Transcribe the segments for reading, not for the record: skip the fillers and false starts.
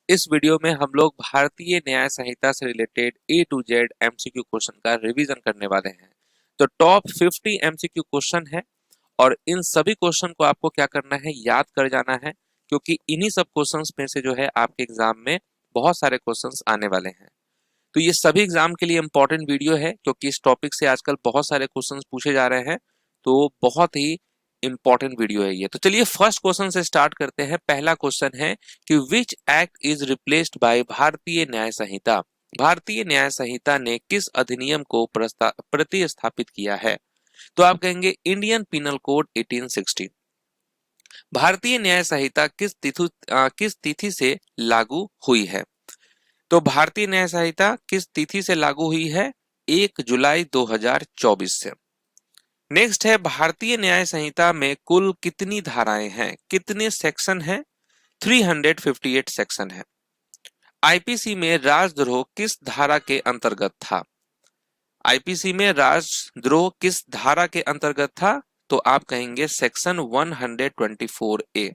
इस वीडियो में हम लोग भारतीय न्याय संहिता से related A to Z MCQ question का रिवीजन करने वाले हैं। तो टॉप 50 एमसीक्यू क्वेश्चन है और इन सभी क्वेश्चन को आपको क्या करना है, याद कर जाना है, क्योंकि इन्हीं सब क्वेश्चंस में से जो है आपके एग्जाम में बहुत सारे क्वेश्चंस आने वाले हैं। तो ये सभी एग्जाम के लिए इंपॉर्टेंट वीडियो है, क्योंकि इस टॉपिक से आजकल बहुत सारे क्वेश्चंस पूछे जा रहे हैं। तो बहुत ही इंपॉर्टेंट वीडियो है ये। तो चलिए फर्स्ट क्वेश्चन से स्टार्ट करते हैं। पहला क्वेश्चन है कि which act is replaced by भारतीय न्याय संहिता। भारतीय न्याय संहिता ने किस अधिनियम को प्रतिस्थापित किया है? तो आप कहेंगे इंडियन पिनल कोड 1860। भारतीय न्याय संहिता किस तिथि से लागू हुई है? तो भारतीय न्याय संहिता किस तिथि से लागू हुई है? 1 जुलाई 2024 से। नेक्स्ट है, भारतीय न्याय संहिता में कुल कितनी धाराएं हैं, कितने सेक्शन हैं? 358 सेक्शन है। आईपीसी में राजद्रोह किस धारा के अंतर्गत था? आईपीसी में राजद्रोह किस धारा के अंतर्गत था? तो आप कहेंगे सेक्शन 124 ए।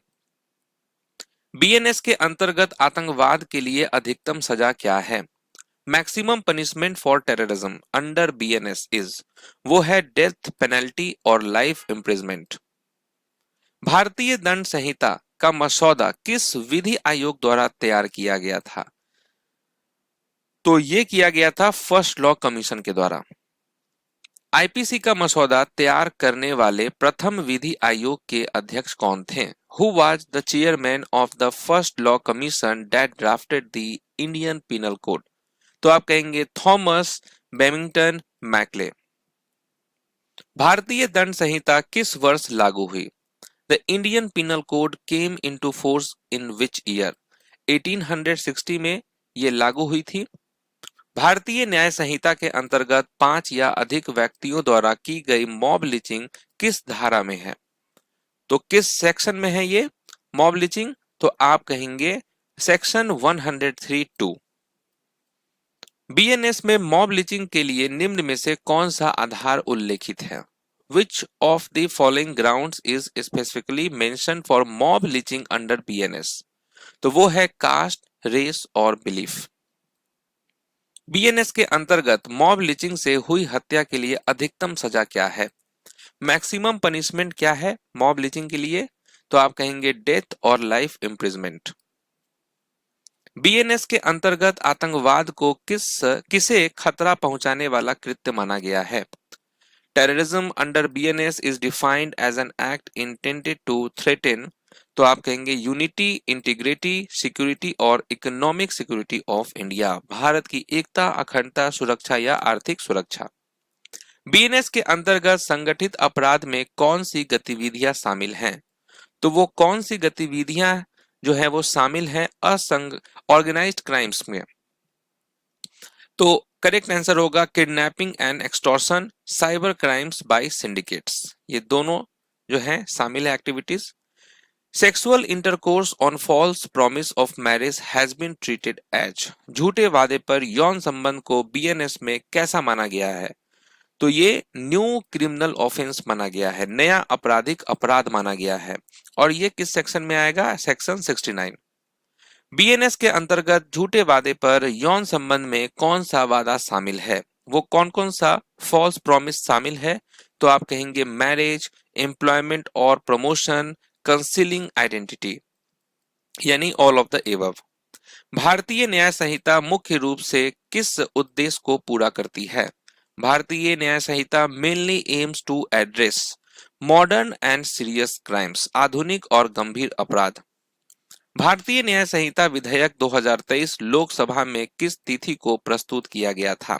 बीएनएस के अंतर्गत आतंकवाद के लिए अधिकतम सजा क्या है? Maximum punishment for terrorism under BNS is, वो है डेथ पेनल्टी और लाइफ इम्प्रिजमेंट। भारतीय दंड संहिता का मसौदा किस विधि आयोग द्वारा तैयार किया गया था? तो ये किया गया था फर्स्ट लॉ कमीशन के द्वारा। आईपीसी का मसौदा तैयार करने वाले प्रथम विधि आयोग के अध्यक्ष कौन थे? Who was the chairman of the first law commission that drafted the Indian penal code? तो आप कहेंगे थॉमस बेमिंगटन मैकले। भारतीय दंड संहिता किस वर्ष लागू हुई? The Indian penal code came into force in which year? 1860 में ये लागू हुई थी। भारतीय न्याय संहिता के अंतर्गत 5 या अधिक व्यक्तियों द्वारा की गई मॉब लिंचिंग किस धारा में है? तो किस सेक्शन में है ये मॉब लिंचिंग? तो आप कहेंगे सेक्शन 103(2). बीएनएस में मॉब लिंचिंग के लिए निम्न में से कौन सा आधार उल्लेखित है? Which of the following grounds is specifically mentioned for mob lynching under BNS? तो वो है कास्ट, रेस और बिलीफ। बीएनएस के अंतर्गत मॉब लिंचिंग से हुई हत्या के लिए अधिकतम सजा क्या है? मैक्सिमम पनिशमेंट क्या है मॉब लिंचिंग के लिए? तो आप कहेंगे डेथ और लाइफ इम्प्रिजमेंट। बीएनएस के अंतर्गत आतंकवाद को किसे खतरा पहुंचाने वाला कृत्य माना गया है? Terrorism under BNS is defined as an act intended to threaten, तो आप कहेंगे यूनिटी, इंटीग्रिटी, सिक्योरिटी और economic security of India, Bharat की एकता, अखंडता, सुरक्षा या आर्थिक सुरक्षा। बीएनएस के अंतर्गत संगठित अपराध में कौन सी गतिविधियां शामिल हैं? तो वो कौन सी गतिविधियां जो है वो शामिल हैं ऑर्गेनाइज्ड क्राइम्स में? तो करेक्ट आंसर होगा kidnapping and extortion, cyber crimes by syndicates, ये दोनों जो है शामिल है activities. Sexual intercourse on false promise of marriage has been treated as, झूठे वादे पर यौन संबंध को बीएनएस में कैसा माना गया है? तो ये न्यू क्रिमिनल ऑफेंस माना गया है, नया आपराधिक अपराध माना गया है। और ये किस सेक्शन में आएगा? सेक्शन 69। बीएनएस के अंतर्गत झूठे वादे पर यौन संबंध में कौन सा वादा शामिल है? वो कौन कौन सा फॉल्स प्रॉमिस शामिल है? तो आप कहेंगे मैरिज, एम्प्लॉयमेंट और प्रमोशन, कंसीलिंग आइडेंटिटी, यानी ऑल ऑफ द एबव। भारतीय न्याय संहिता मुख्य रूप से किस उद्देश्य को पूरा करती है? Bharatiya Nyaya Sanhita mainly aims to address modern and serious crimes, आधुनिक और गंभीर अपराध। भारतीय न्याय संहिता विधेयक 2023 लोकसभा में किस तिथि को प्रस्तुत किया गया था?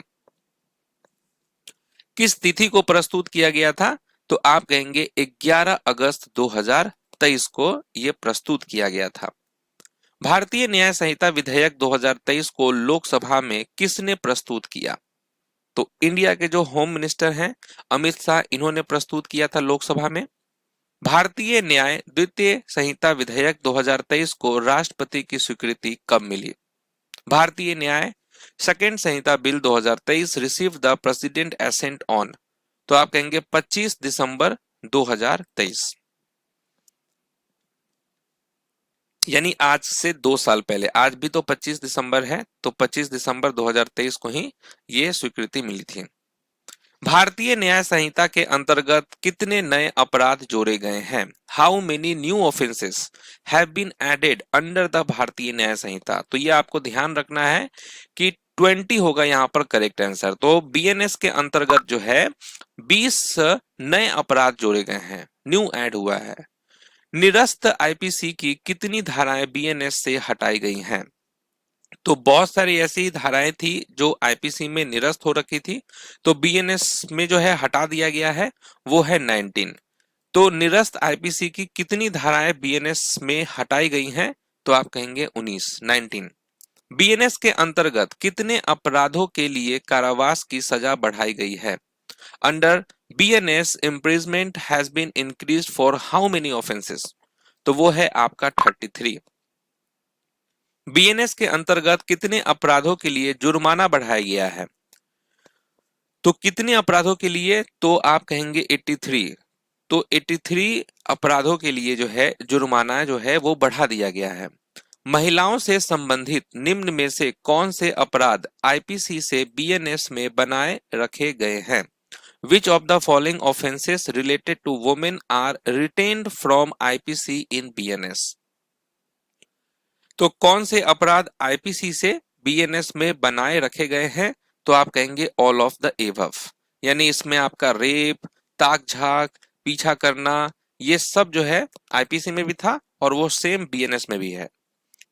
किस तिथि को प्रस्तुत किया गया था? तो आप कहेंगे 11 अगस्त 2023 को यह प्रस्तुत किया गया था। भारतीय न्याय संहिता विधेयक 2023 को लोकसभा में किसने प्रस्तुत किया? तो इंडिया के जो होम मिनिस्टर हैं अमित शाह, इन्होंने प्रस्तुत किया था लोकसभा में। भारतीय न्याय द्वितीय संहिता विधेयक 2023 को राष्ट्रपति की स्वीकृति कब मिली? Bharatiya Nyaya second Sanhita bill 2023 receive the president assent on, तो आप कहेंगे 25 दिसंबर 2023। यानी आज से 2 साल पहले, आज भी तो 25 दिसंबर है, तो 25 दिसंबर 2023 को ही ये स्वीकृति मिली थी। भारतीय न्याय संहिता के अंतर्गत कितने नए अपराध जोड़े गए हैं? How many new offences have been added under the Bharatiya Nyaya संहिता? तो ये आपको ध्यान रखना है कि 20 होगा यहाँ पर करेक्ट आंसर। तो बीएनएस के अंतर्गत जो है 20 नए अपराध जोड़े गए हैं, न्यू ऐड हुआ है। निरस्त आईपीसी की कितनी धाराएं बीएनएस से हटाई गई हैं? तो बहुत सारी ऐसी धाराएं थी जो आईपीसी में निरस्त हो रखी थी, तो बीएनएस में जो है हटा दिया गया है, वो है 19। तो निरस्त आईपीसी की कितनी धाराएं बीएनएस में हटाई गई हैं? तो आप कहेंगे 19। बीएनएस के अंतर्गत कितने अपराधों के लिए कारावास की सजा बढ़ाई गई है? Under BNS imprisonment has been increased for how many offences? तो वो है आपका 33। बीएनएस के अंतर्गत कितने अपराधों के लिए जुर्माना बढ़ाया गया है? तो कितने अपराधों के लिए? तो आप कहेंगे 83। तो 83 अपराधों के लिए जो है जुर्माना जो है वो बढ़ा दिया गया है। महिलाओं से संबंधित निम्न में से कौन से अपराध आईपीसी से बीएनएस में बनाए रखे गए हैं? Which of the following offenses related to women are retained from IPC in BNS? तो कौन से अपराध आईपीसी से बीएनएस में बनाए रखे गए हैं? तो आप कहेंगे ऑल ऑफ द एबव, यानी इसमें आपका रेप, ताक झाक, पीछा करना, ये सब जो है आईपीसी में भी था और वो सेम बीएनएस में भी है।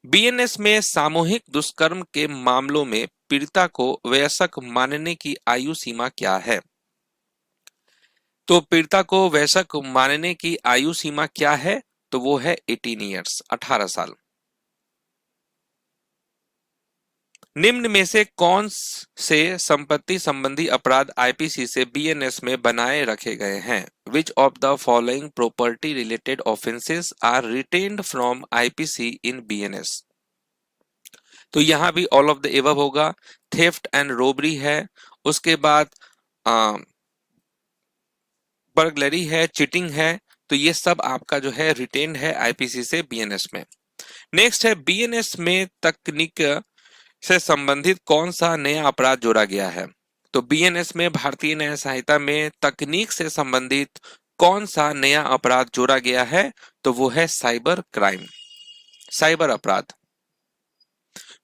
बीएनएस में सामूहिक दुष्कर्म के मामलों में पीड़िता को वयस्क मानने की आयु सीमा क्या है? तो पीड़िता को वयस्क मानने की आयु सीमा क्या है? तो वो है 18 ईयर्स, 18 साल। निम्न में से कौन से संपत्ति संबंधी अपराध आईपीसी से बीएनएस में बनाए रखे गए हैं? Which of the following property related offences are retained from IPC in BNS? तो यहां भी ऑल ऑफ द एबव होगा। थेफ्ट एंड रोबरी है, उसके बाद बर्गलरी है, चीटिंग है, तो ये सब आपका जो है रिटेन्ड है आईपीसी से बीएनएस में। नेक्स्ट है बीएनएस में तकनीक से संबंधित कौन सा नया अपराध जोड़ा गया है? तो बीएनएस में भारतीय न्याय संहिता में तकनीक से संबंधित कौन सा नया अपराध जोड़ा गया है? तो वो है साइबर क्राइम, साइबर अपराध।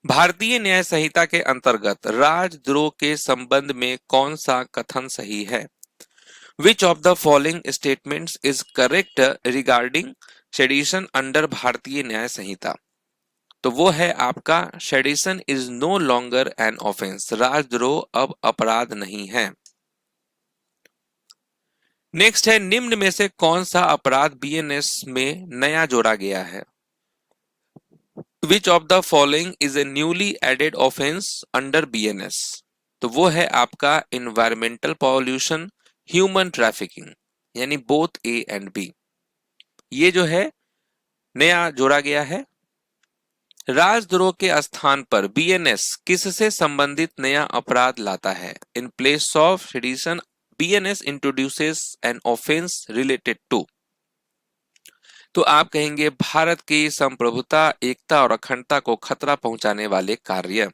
भारतीय न्याय संहिता के अंतर्गत राजद्रोह के संबंध में कौन सा कथन सही है? Which of the following statements is correct regarding sedition under भारतीय न्याय संहिता? तो वो है आपका sedition is no longer an offence, राजद्रोह अब अपराध नहीं है। नेक्स्ट है निम्न में से कौन सा अपराध बीएनएस में नया जोड़ा गया है? Which of the following is a newly added offence under BNS? तो वो है आपका इन्वायरमेंटल पॉल्यूशन, ह्यूमन ट्रैफिकिंग, यानी बोथ ए एंड बी, ये जो है नया जोड़ा गया है। राजद्रोह के स्थान पर बीएनएस किससे संबंधित नया अपराध लाता है? In place of sedition BNS introduces an offence related to? तो आप कहेंगे भारत की संप्रभुता, एकता और अखंडता को खतरा पहुंचाने वाले कार्य।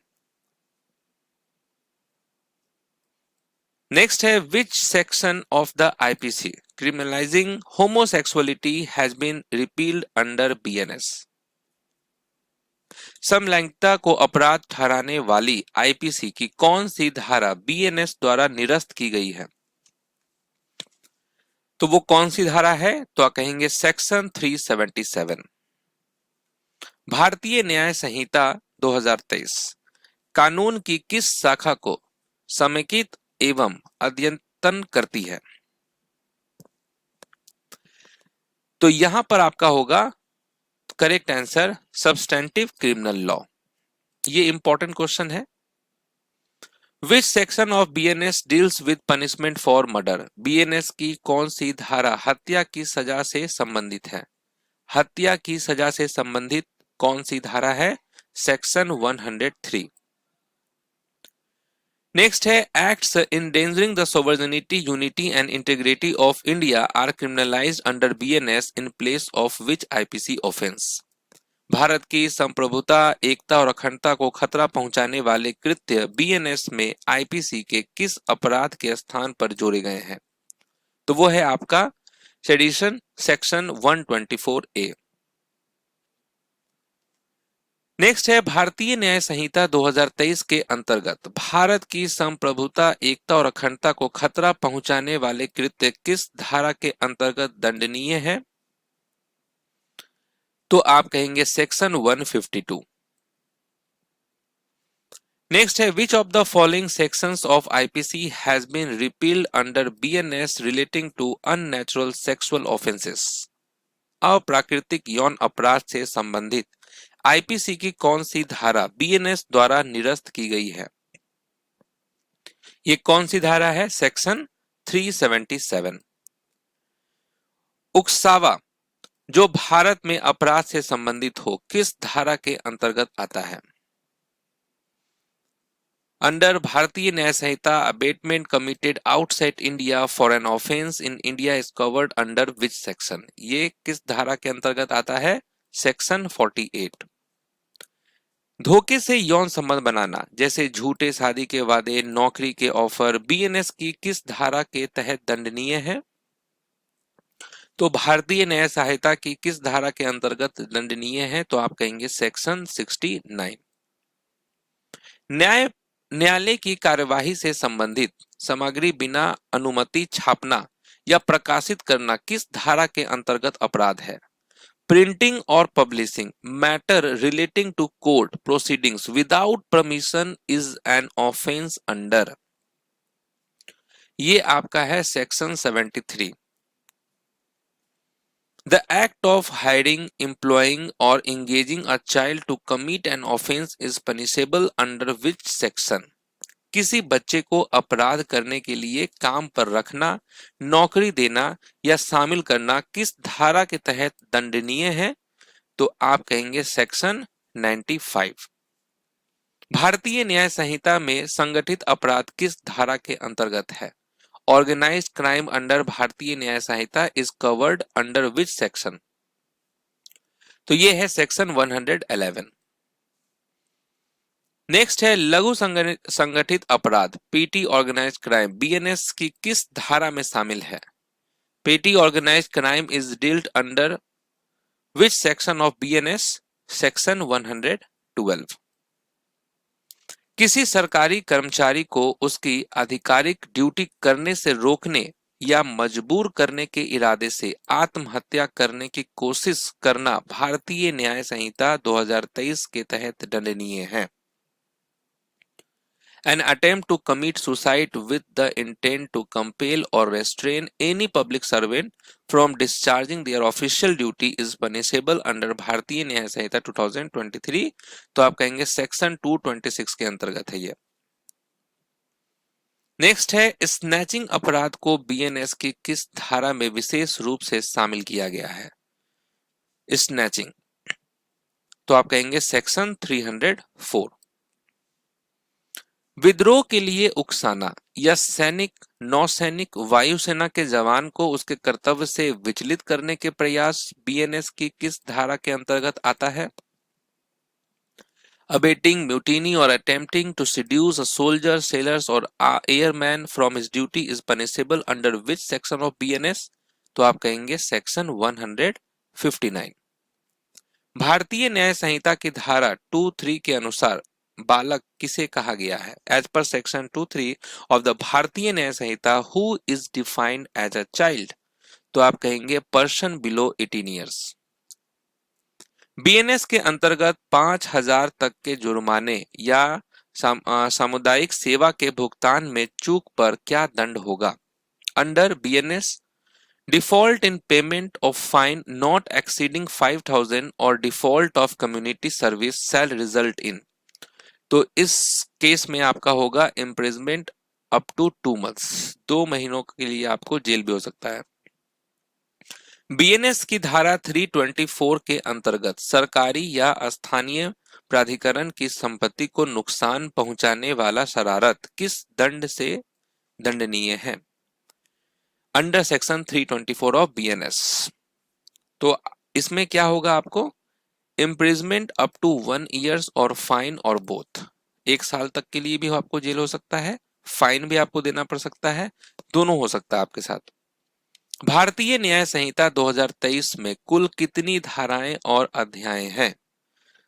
नेक्स्ट है which section of the IPC criminalising homosexuality has been repealed under BNS? समलैंगिकता को अपराध ठहराने वाली आईपीसी की कौन सी धारा बीएनएस द्वारा निरस्त की गई है? तो वो कौन सी धारा है? तो आप कहेंगे सेक्शन 377। भारतीय न्याय संहिता 2023 कानून की किस शाखा को समेकित एवं अद्यतन करती है? तो यहां पर आपका होगा correct answer substantive criminal law. ये इंपॉर्टेंट क्वेश्चन है। Which section of BNS deals with punishment for murder? BNS की कौन सी धारा हत्या की सजा से संबंधित है? हत्या की सजा से संबंधित कौन सी धारा है? सेक्शन 103। नेक्स्ट है acts endangering the sovereignty, unity and integrity of India are criminalised under BNS in place of which IPC offence? Bharat की संप्रभुता, एकता और अखंडता को खतरा पहुंचाने वाले कृत्य बीएनएस में आईपीसी के किस अपराध के स्थान पर जोड़े गए हैं? तो वो है आपका सेडिशन सेक्शन 124 ए। नेक्स्ट है भारतीय न्याय संहिता 2023 के अंतर्गत भारत की संप्रभुता, एकता और अखंडता को खतरा पहुंचाने वाले कृत्य किस धारा के अंतर्गत दंडनीय है? तो आप कहेंगे सेक्शन 152। नेक्स्ट है which of the following sections of IPC has been repealed under BNS relating to unnatural sexual offences? अप्राकृतिक यौन अपराध से संबंधित आईपीसी की कौन सी धारा बीएनएस द्वारा निरस्त की गई है? ये कौन सी धारा है? सेक्शन 377। उकसावा जो भारत में अपराध से संबंधित हो किस धारा के अंतर्गत आता है? Under Bharatiya Nyaya Sanhita abetment committed outside India for an offence in India is covered under which section? ये किस धारा के अंतर्गत आता है? सेक्शन 48। धोखे से यौन संबंध बनाना जैसे झूठे शादी के वादे, नौकरी के ऑफर बीएनएस की किस धारा के तहत दंडनीय है? तो भारतीय न्याय संहिता की किस धारा के अंतर्गत दंडनीय है? तो आप कहेंगे सेक्शन 69। न्यायालय की कार्यवाही से संबंधित सामग्री बिना अनुमति छापना या प्रकाशित करना किस धारा के अंतर्गत अपराध है? प्रिंटिंग और publishing matter relating to court proceedings without permission is an offence under, ये आपका है section 73। The act of hiring, employing or engaging a child to commit an offense is punishable under which section? किसी बच्चे को अपराध करने के लिए काम पर रखना, नौकरी देना या शामिल करना किस धारा के तहत दंडनीय है? तो आप कहेंगे सेक्शन 95। भारतीय न्याय संहिता में संगठित अपराध किस धारा के अंतर्गत है? Organised crime under Bharatiya Nyaya Sanhita is covered under which section? तो ये है सेक्शन 111। नेक्स्ट है लघु संगठित अपराध पीटी ऑर्गेनाइज्ड क्राइम बीएनएस की किस धारा में शामिल है? Petty organised crime is dealt under which section of BNS? Section 112। किसी सरकारी कर्मचारी को उसकी आधिकारिक ड्यूटी करने से रोकने या मजबूर करने के इरादे से आत्महत्या करने की कोशिश करना भारतीय न्याय संहिता 2023 के तहत दंडनीय है। An attempt to commit suicide with the intent to compel or restrain any public servant from discharging their official duty is punishable under भारतीय न्याय संहिता 2023। तो आप कहेंगे सेक्शन 226 के अंतर्गत है ये। नेक्स्ट है स्नैचिंग अपराध को बीएनएस की किस धारा में विशेष रूप से शामिल किया गया है? स्नैचिंग, तो आप कहेंगे सेक्शन 304। विद्रोह के लिए उकसाना या सैनिक, नौसैनिक, वायुसेना के जवान को उसके कर्तव्य से विचलित करने के प्रयास बीएनएस की किस धारा के अंतर्गत आता है? अबेटिंग म्यूटिनी और attempting to seduce a soldier, sailors और airman from his duty is punishable under which section of BNS? तो आप कहेंगे सेक्शन 159। भारतीय न्याय संहिता की धारा 23 के अनुसार बालक किसे कहा गया है? As per section 23 of the Bharatiya Nyaya Sanhita who is defined as a child? तो आप कहेंगे पर्सन बिलो 18 ईयर्स। बीएनएस के अंतर्गत 5,000 तक के जुर्माने या सामुदायिक सेवा के भुगतान में चूक पर क्या दंड होगा? Under BNS default in payment of fine not exceeding 5,000 और default of community service shell result in, तो इस केस में आपका होगा इम्प्रिजमेंट अप टू 2 मंथ्स, 2 महीनों के लिए आपको जेल भी हो सकता है। बीएनएस की धारा 324 के अंतर्गत सरकारी या स्थानीय प्राधिकरण की संपत्ति को नुकसान पहुंचाने वाला शरारत किस दंड से दंडनीय है? Under section 324 of BNS. तो इसमें क्या होगा आपको? इम्प्रिजमेंट अप टू 1 ईयर्स और फाइन और बोथ। 1 साल तक के लिए भी आपको जेल हो सकता है, फाइन भी आपको देना पड़ सकता है, दोनों हो सकता है आपके साथ। भारतीय न्याय संहिता 2023 में कुल कितनी धाराएं और अध्याय हैं?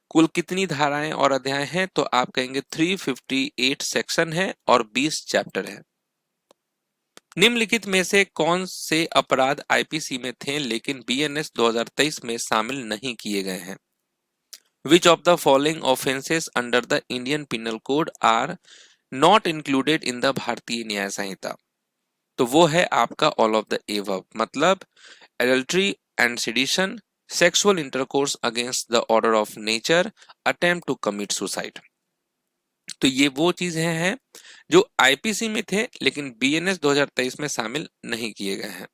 कुल कितनी धाराएं और अध्याय हैं? तो आप कहेंगे 358 सेक्शन है और 20 चैप्टर है। निम्नलिखित में से कौन से अपराध आईपीसी में थे लेकिन बीएनएस 2023 में शामिल नहीं किए गए हैं? Which of the following offences under the Indian Penal Code are not included in the भारतीय न्याय संहिता? तो वो है आपका ऑल ऑफ द एबव, मतलब adultery and sedition, sexual intercourse against the order of nature, attempt to commit suicide. तो ये वो चीजें हैं जो आईपीसी में थे लेकिन बीएनएस 2023 में शामिल नहीं किए गए हैं।